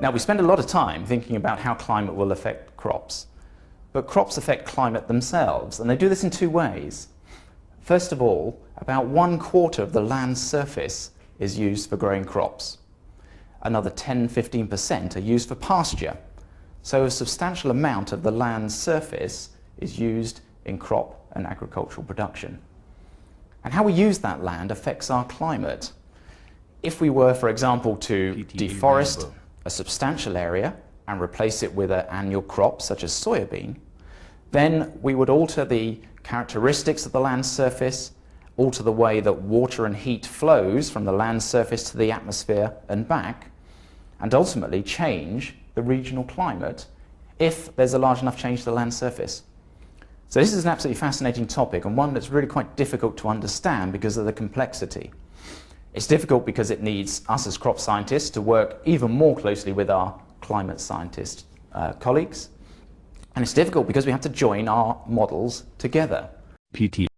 Now, we spend a lot of time thinking about how climate will affect crops, but crops affect climate themselves, and they do this in two ways. First of all, about 1/4 of the land's surface is used for growing crops. Another 10–15% are used for pasture, so a substantial amount of the land's surface is used in crop and agricultural production. And how we use that land affects our climate. If we were, for example, to PTE deforest a substantial area and replace it with an annual crop such as soybean, then we would alter the characteristics of the land's surface, alter the way that water and heat flows from the land's surface to the atmosphere and back, and ultimately change the regional climate if there's a large enough change to the land surface. So this is an absolutely fascinating topic, and one that's really quite difficult to understand because of the complexity. It's difficult because it needs us as crop scientists to work even more closely with our climate scientist colleagues. And it's difficult because we have to join our models together. PTE